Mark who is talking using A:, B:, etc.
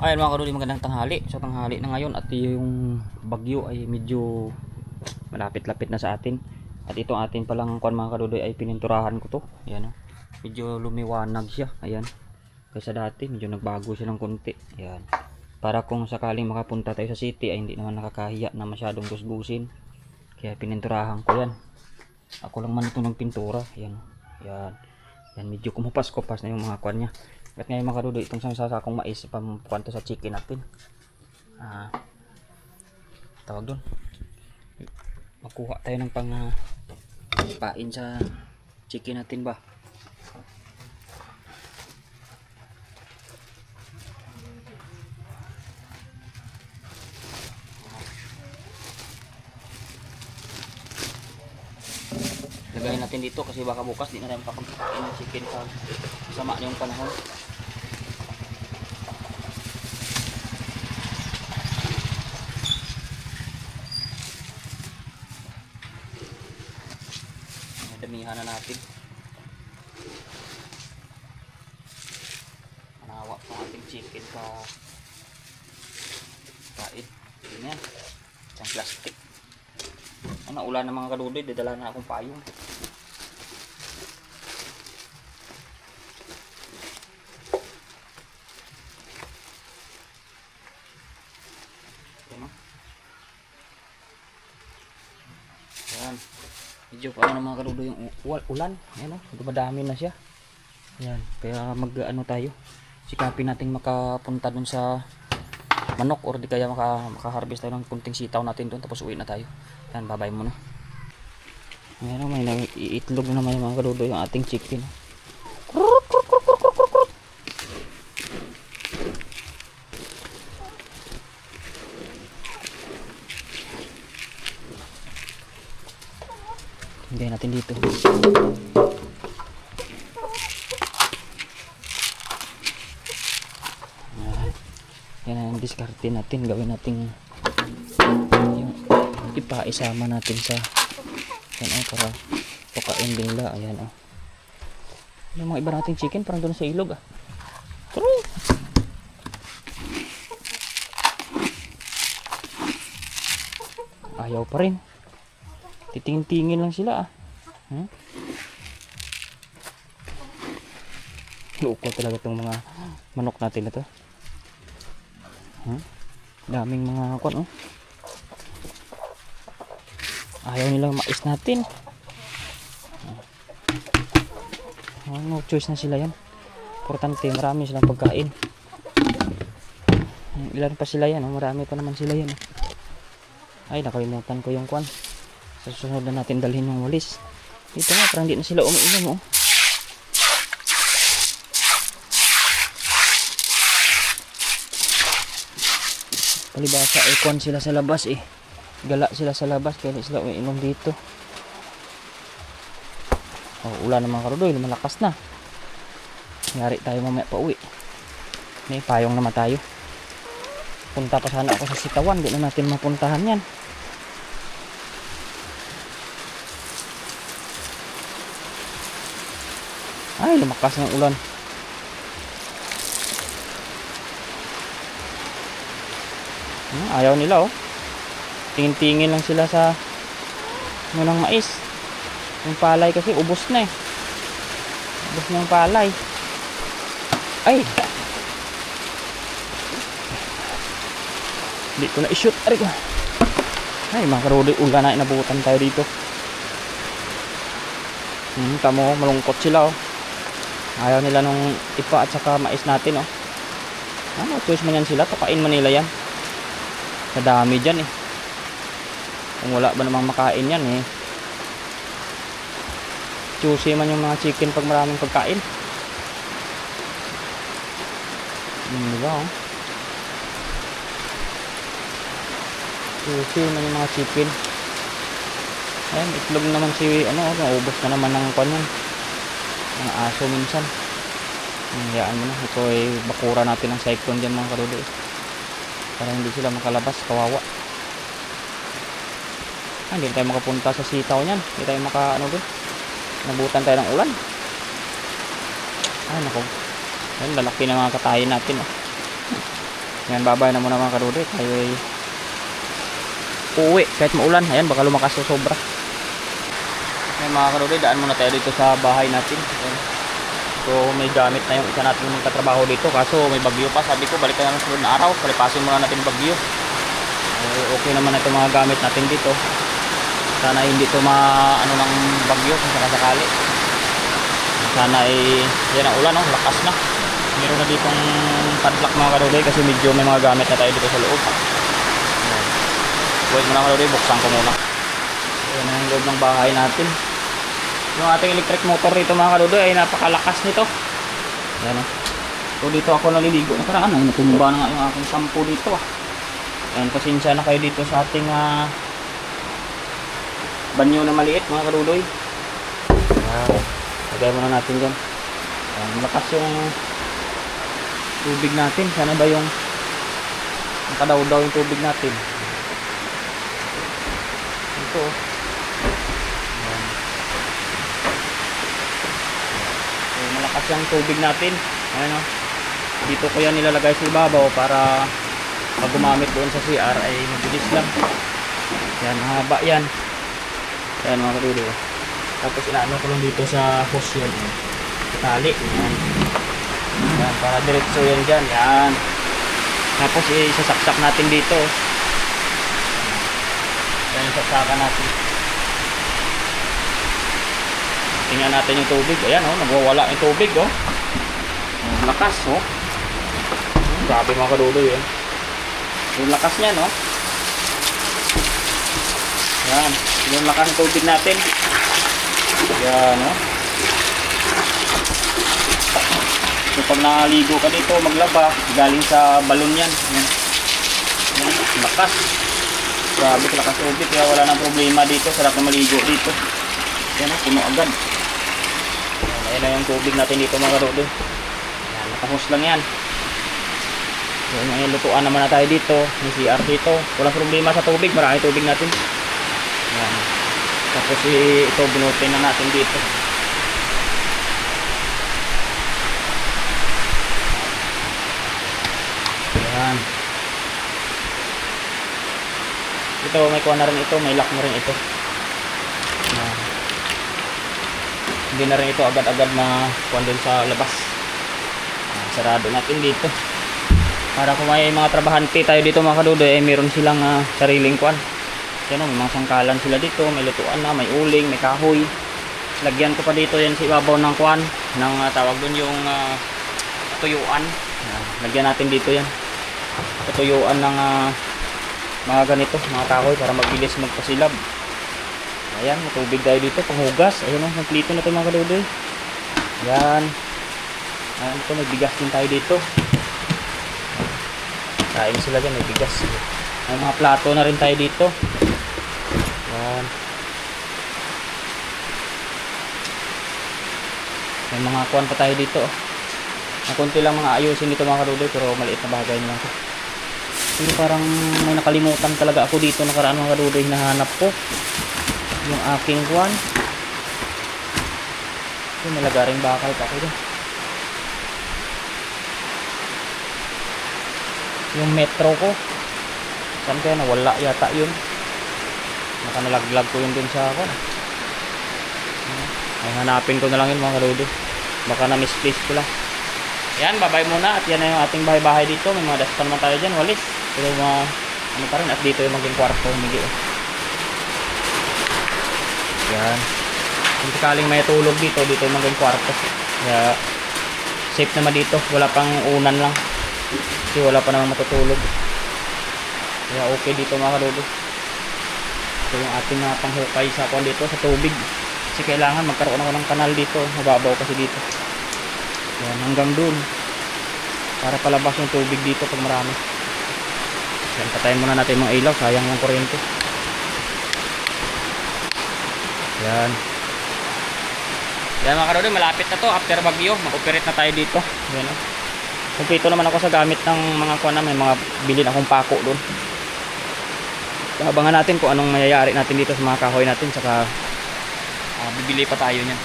A: Ayan mga kaduli, magandang tanghali. So tanghali na ngayon at yung bagyo ay medyo malapit-lapit na sa atin. At ito atin palang kuan mga kaduli ay pininturahan ko to. Ayan, oh. Medyo lumiwanag siya. Ayan. Kaysa dati medyo nagbago siya ng konti. Ayan. Para kung sakaling makapunta tayo sa city ay hindi naman nakakahiya na masyadong gusgusin. Kaya pininturahan ko yan. Ako lang man ito ng pintura. Ayan. Ayan. Yan, medyo kumupas-kupas na yung mga kuan niya. At ngayon mga kadudo, itong sasakong mais pamkuanto sa chicken natin. Tawag doon. Makuha tayo ng pain sa chicken natin ba. Lagayin natin dito kasi baka bukas di na tayo makapagpain ng chicken sa sama na yung panahon. Damihan na natin. Manawa pa ating chicken sa kain. Ganyan. Isang plastic. Ano, ulan ng mga kadudoy, dadala na akong payong. Ano? Ayan. Medyo parang mga kadudoy yung ulan. Ayan o, madami na siya. Ayan, kaya mag-ano tayo. Sikapin natin makapunta dun sa manok or di kaya makaharvest tayo ng kunting sitaw natin doon tapos uwi na tayo. Yan, babay muna. Ayan o, may naiitlog na naman mga kadudoy yung ating chicken. Hintayin natin dito. Yan ang diskarte natin. Gawin natin yung ipaisama natin sa yan o, para pukain din la. Ayan o, yung mga iba nating chicken parang doon sa ilog ayaw pa rin, titingin-tingin lang sila Luko talaga itong mga manok natin na to. Daming mga kwan ayaw nilang mais natin. No choice na sila yan. Importante marami silang pagkain. Ilan pa sila yan marami pa naman sila yan Ay, nakalimutan ko yung kwan. Sa susunod na natin dalhin yung walis. Dito nga, parang hindi na sila umiinom palibasa ay kwan sila sa labas gala sila sa labas kaya sila umiinom dito. Ulan naman karudoy, lumalakas na. Yari tayo mamaya pa uwi. May payong naman tayo. Punta pa sana ako sa sitawan, di na natin mapuntahan yan. Ay, lumakas ng ulan. Ayaw nila tingin-tingin lang sila sa ng mais. Yung palay kasi ubos na ubos na yung palay. Ay, hindi ko na i-shoot. Ay mga karudoy, ulan na, inabutan tayo dito. Tamo, malungkot sila ayaw nila nung ipa at saka mais natin ano, choice man yan sila, tukain man nila yan. Kadami dyan kung wala ba namang makain yan choosy man yung mga chicken pag maraming pagkain. Diba choosy man yung mga chicken. Ayan, itlog naman si naubos na naman ng kanyan ng aso minsan. Hayaan mo na, ito ay bakura natin ng cyclone dyan mga kadudo para hindi sila makalabas, kawawa. Hindi tayo makapunta sa sitaw nyan, hindi tayo doon, nabutan tayo ng ulan. Ay nako, ayun, lalaki na mga katayin natin Yan, babay na muna mga kadudoy. Tayo ay uuwi kahit maulan. Ayan, baka lumakas o sobra. Ayan mga kadudoy, daan muna tayo dito sa bahay natin. Ayan. So may gamit na yung isa natin magkatrabaho dito. Kaso may bagyo pa. Sabi ko balikan na ng sunod na araw. Palipasin muna natin bagyo. Okay naman na itong mga gamit natin dito. Sana hindi ito ano ng bagyo kung sakasakali. Sana ay yan ang ulan, no? Lakas na. Meron na ditong padlock mga kadudoy kasi medyo may mga gamit na tayo dito sa loob. Wait muna kadudoy, buksan ko muna. Ayan ang loob ng bahay natin. Yung ating electric motor dito mga kadudoy ay napakalakas nito. Ayan, no? So dito ako naliligo. Nakaraan ay natumba na nga yung aking sampo dito. Ayan, pasensya na kayo dito sa ating banyo na maliit mga kadudoy. Ayan, lagay muna natin dyan. Ayan, malakas yung tubig natin. Sana ba yung nakadaw-daw yung tubig natin. Ito. Ayan. So, malakas yung tubig natin. Ayan, o. Dito ko yan nilalagay sa ibabaw para pag gumamit doon sa CR ay mabilis lang. Yan, haba yan. Yan mga kadudoy. Tapos inaano ko lang dito sa hose yan. Sa tali. Yan. Yan, para diretso yan dyan. Yan. Tapos isasaksak natin dito. Yan, isasaksakan natin. Tingnan natin yung tubig. Ayan, oh, nagwawala yung tubig, oh. Lakas, oh. Grabe mga kadudoy, eh. Yung lakas niya, no? Yan. Yung lakas ng tubig natin. Yan, no? So, pag nakaligo ka dito, maglaba, galing sa balon yan. Yan. Yan. Lakas. Grabe, lakas tubig. Kaya wala nang problema dito. Sarap na maligo dito. Yan, no? Puno agad. Yan. Ayan na yung tubig natin dito, mga kadudoy. Yan. Nakahos lang yan. So, may lutuan naman na tayo dito. May CR dito. Walang problema sa tubig. Marami tubig natin. Yan. Tapos ito binutin na natin dito. Yan. Ito may kuha na rin ito. May lock na rin ito. Yan. Hindi na rin ito agad-agad na kuha din sa labas. Yan. Sarado natin dito. Para kung may mga trabahante tayo dito mga kadudoy, meron silang sariling kuan. Yan o, may mga sangkalan sila dito, may lutuan na, may uling, may kahoy. Lagyan ko pa dito yan sa ibabaw ng kuan, ng tawag doon yung tuyuan. Yan. Lagyan natin dito yan. Tuyuan ng mga ganito, mga kahoy para mabilis magpasilab. Ayan, may tubig tayo dito, panghugas. Ayan o, complete na ito mga kadudoy. Yan. Ayan ito, may bigas din tayo dito. Kain sila dyan, may bigas. May mga plato na rin tayo dito. Yan. May mga kuwan pa tayo dito. Nakunti lang mga ayusin dito mga kadudoy, pero maliit na bagay naman ko. Pero parang may nakalimutan talaga ako dito nakaraan mga kadudoy. Nahanap ko yung aking kuwan. May lagaring bakal pa ako dyan. Yung metro ko. Saan kaya nawala yata yun. Nakanalaglag ko yun dun sa ako. Ay, hanapin ko na lang yun mga kadudoy. Baka na misplace ko lang. Yan, babay muna. At yan na yung ating bahay-bahay dito. May mga dashpan naman tayo dyan, walis. Pero mga ano pa rin. At dito yung maging kwarto. Humigi. Yan. Kung sakaling may tulog dito, dito yung maging kwarto. Kaya safe naman dito. Wala pang unan lang. Kasi wala pa naman matutulog. Kaya okay dito mga kadudoy. Ito yung ating panghukay sa kuwan dito sa tubig. Kasi kailangan magkaroon ako ng kanal dito. Mababaw kasi dito. Yan, hanggang dun. Para palabas yung tubig dito pag marami. Yan, patayin muna natin mga ilaw. Sayang yung kuryente. Yan. Yan mga kadudoy, malapit na to. After bagyo, mag-operate na tayo dito. Yan o. Kumpleto naman ako sa gamit ng mga kuwan na may mga bilhin akong pako doon. Abangan natin kung anong mayayari natin dito sa mga kahoy natin. Saka bibili pa tayo niyan.